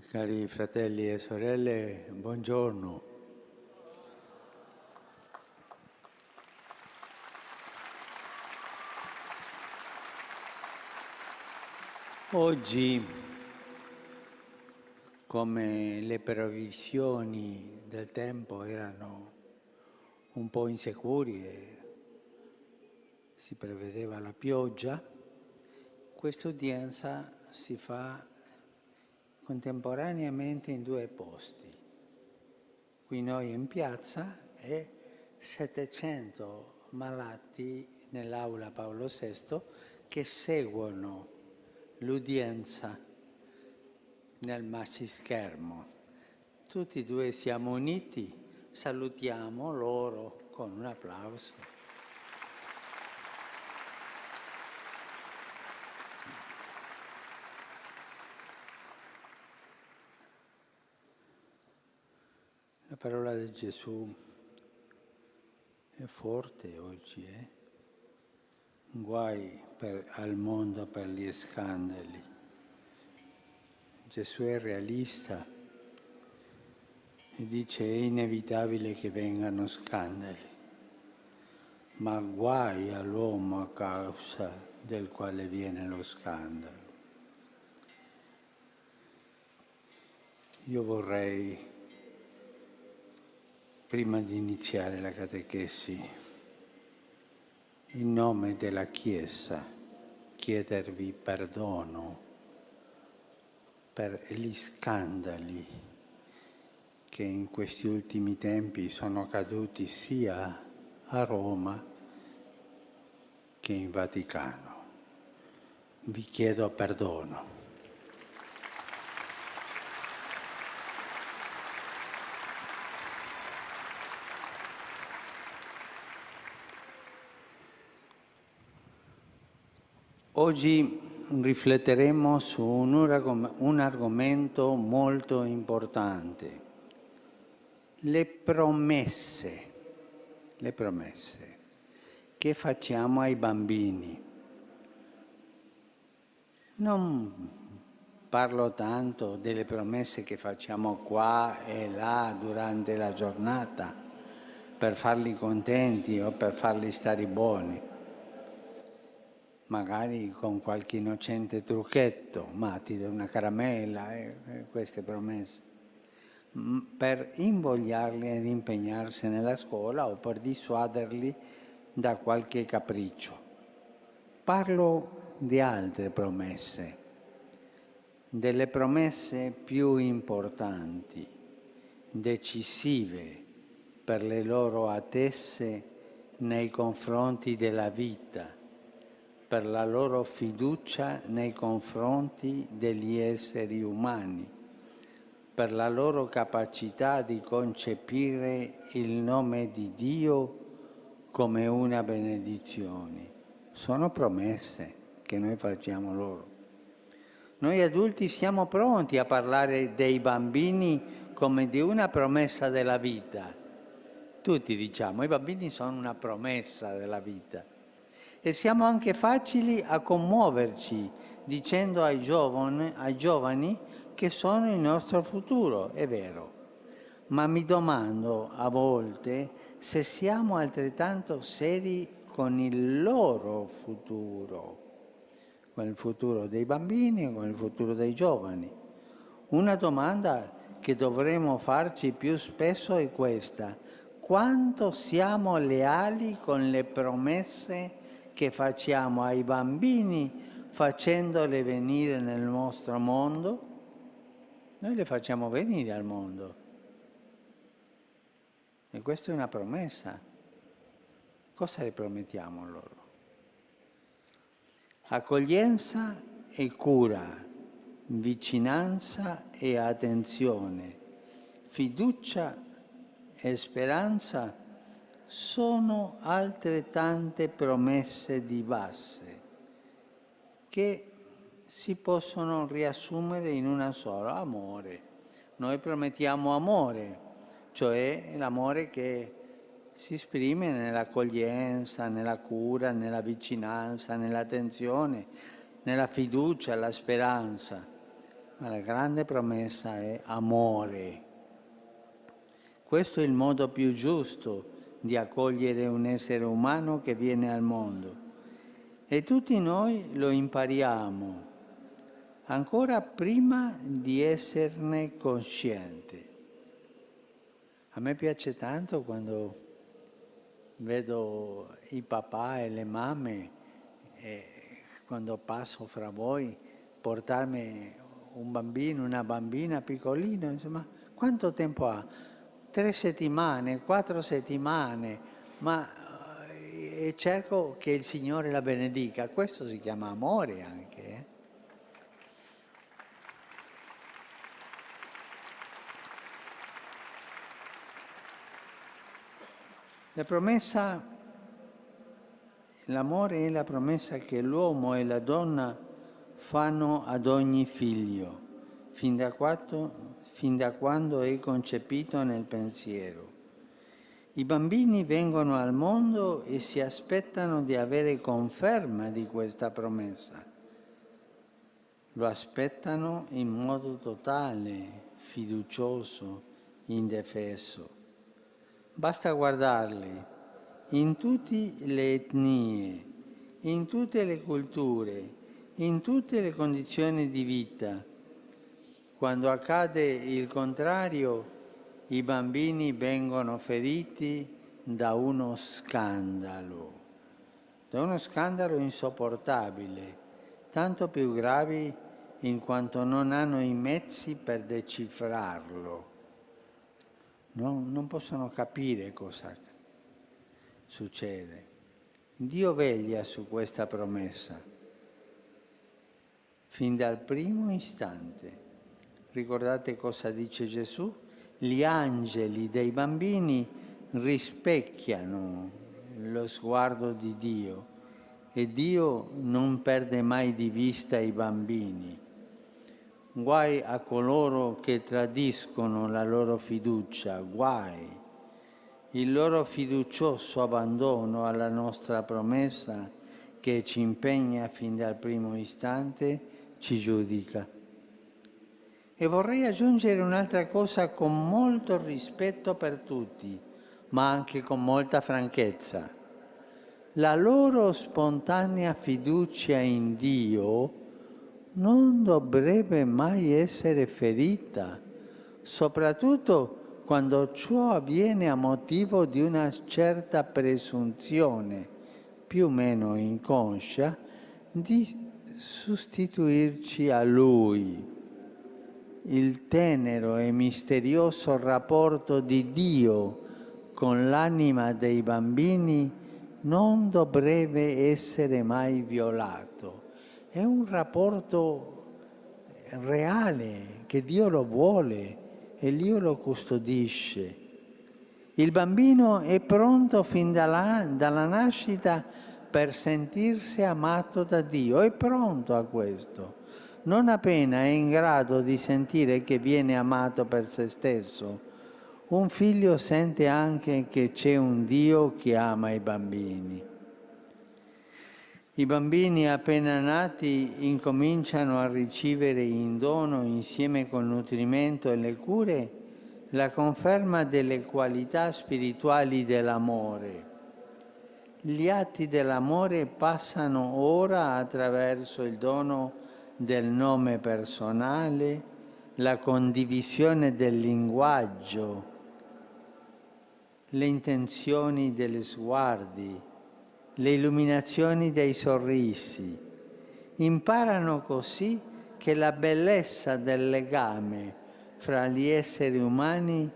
Cari fratelli e sorelle, buongiorno. Oggi, come le previsioni del tempo erano un po' insicuri e si prevedeva la pioggia, questa udienza si fa contemporaneamente in due posti. Qui noi in piazza e 700 malati nell'aula Paolo VI che seguono l'udienza nel maxischermo. Tutti e due siamo uniti, salutiamo loro con un applauso. La parola di Gesù è forte oggi, Guai al mondo per gli scandali. Gesù è realista e dice è inevitabile che vengano scandali, ma guai all'uomo a causa del quale viene lo scandalo. Io vorrei, prima di iniziare la catechesi, in nome della Chiesa, chiedervi perdono per gli scandali che in questi ultimi tempi sono caduti sia a Roma che in Vaticano. Vi chiedo perdono. Oggi rifletteremo su un argomento molto importante, le promesse che facciamo ai bambini. Non parlo tanto delle promesse che facciamo qua e là durante la giornata per farli contenti o per farli stare buoni, magari con qualche innocente trucchetto, ma ti do una caramella, queste promesse, per invogliarli ad impegnarsi nella scuola o per dissuaderli da qualche capriccio. Parlo di altre promesse, delle promesse più importanti, decisive per le loro attese nei confronti della vita, per la loro fiducia nei confronti degli esseri umani, per la loro capacità di concepire il nome di Dio come una benedizione. Sono promesse che noi facciamo loro. Noi adulti siamo pronti a parlare dei bambini come di una promessa della vita. Tutti diciamo, i bambini sono una promessa della vita. E siamo anche facili a commuoverci dicendo ai giovani che sono il nostro futuro, è vero. Ma mi domando a volte se siamo altrettanto seri con il loro futuro, con il futuro dei bambini e con il futuro dei giovani. Una domanda che dovremmo farci più spesso è questa: quanto siamo leali con le promesse che facciamo ai bambini facendole venire nel nostro mondo? Noi le facciamo venire al mondo. E questa è una promessa. Cosa le promettiamo loro? Accoglienza e cura, vicinanza e attenzione, fiducia e speranza sono altrettante promesse di base che si possono riassumere in una sola: amore. Noi promettiamo amore, cioè l'amore che si esprime nell'accoglienza, nella cura, nella vicinanza, nell'attenzione, nella fiducia, la speranza. ma la grande promessa è amore. Questo è il modo più giusto di accogliere un essere umano che viene al mondo. E tutti noi lo impariamo, ancora prima di esserne coscienti. A me piace tanto quando vedo i papà e le mamme, quando passo fra voi, portarmi un bambino, una bambina piccolina, insomma, quanto tempo ha? 3 settimane, 4 settimane, ma e cerco che il Signore la benedica. Questo si chiama amore anche. La promessa, l'amore è la promessa che l'uomo e la donna fanno ad ogni figlio, fin da quando è concepito nel pensiero. I bambini vengono al mondo e si aspettano di avere conferma di questa promessa. Lo aspettano in modo totale, fiducioso, indefesso. Basta guardarli in tutte le etnie, in tutte le culture, in tutte le condizioni di vita. Quando accade il contrario, i bambini vengono feriti da uno scandalo insopportabile, tanto più grave in quanto non hanno i mezzi per decifrarlo. Non possono capire cosa succede. Dio veglia su questa promessa fin dal primo istante. Ricordate cosa dice Gesù? Gli angeli dei bambini rispecchiano lo sguardo di Dio e Dio non perde mai di vista i bambini. Guai a coloro che tradiscono la loro fiducia, guai. Il loro fiducioso abbandono alla nostra promessa che ci impegna fin dal primo istante, ci giudica. E vorrei aggiungere un'altra cosa con molto rispetto per tutti, ma anche con molta franchezza. La loro spontanea fiducia in Dio non dovrebbe mai essere ferita, soprattutto quando ciò avviene a motivo di una certa presunzione, più o meno inconscia, di sostituirci a Lui. Il tenero e misterioso rapporto di Dio con l'anima dei bambini non dovrebbe essere mai violato. È un rapporto reale, che Dio lo vuole e Dio lo custodisce. Il bambino è pronto fin dalla nascita per sentirsi amato da Dio, è pronto a questo. Non appena è in grado di sentire che viene amato per se stesso, un figlio sente anche che c'è un Dio che ama i bambini. I bambini appena nati incominciano a ricevere in dono, insieme col nutrimento e le cure, la conferma delle qualità spirituali dell'amore. Gli atti dell'amore passano ora attraverso il dono del nome personale, la condivisione del linguaggio, le intenzioni degli sguardi, le illuminazioni dei sorrisi. Imparano così che la bellezza del legame fra gli esseri umani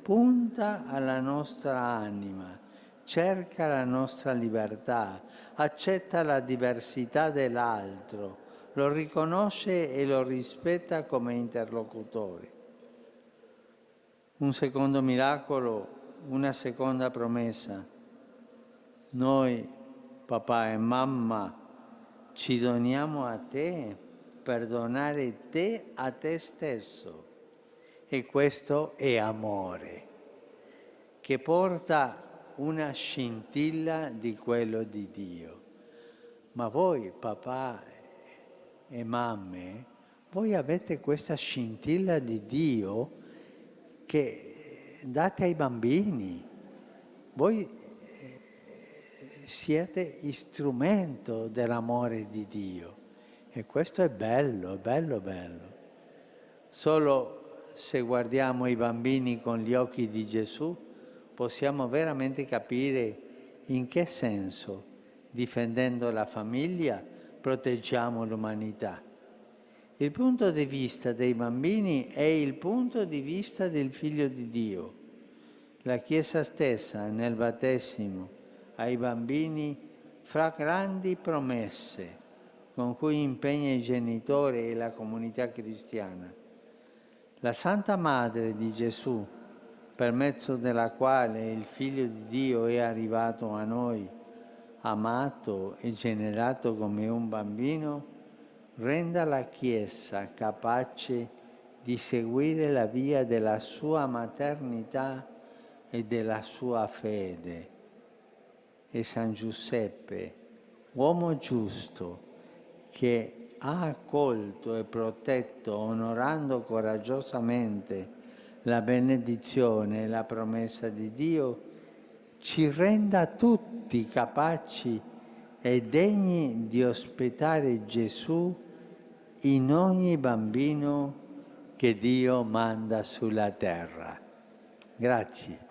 punta alla nostra anima, cerca la nostra libertà, accetta la diversità dell'altro, lo riconosce e lo rispetta come interlocutore. Un secondo miracolo, una seconda promessa. Noi, papà e mamma, ci doniamo a te per donare te a te stesso. E questo è amore, che porta una scintilla di quello di Dio. Ma voi, papà e mamme, voi avete questa scintilla di Dio che date ai bambini. Voi siete strumento dell'amore di Dio e questo è bello, bello, bello. Solo se guardiamo i bambini con gli occhi di Gesù possiamo veramente capire in che senso, difendendo la famiglia, proteggiamo l'umanità. Il punto di vista dei bambini è il punto di vista del Figlio di Dio. La Chiesa stessa nel battesimo ai bambini fa grandi promesse con cui impegna i genitori e la comunità cristiana. La Santa Madre di Gesù, per mezzo della quale il Figlio di Dio è arrivato a noi, amato e generato come un bambino, renda la Chiesa capace di seguire la via della sua maternità e della sua fede. E San Giuseppe, uomo giusto, che ha accolto e protetto, onorando coraggiosamente la benedizione e la promessa di Dio, ci renda tutti capaci e degni di ospitare Gesù in ogni bambino che Dio manda sulla terra. Grazie.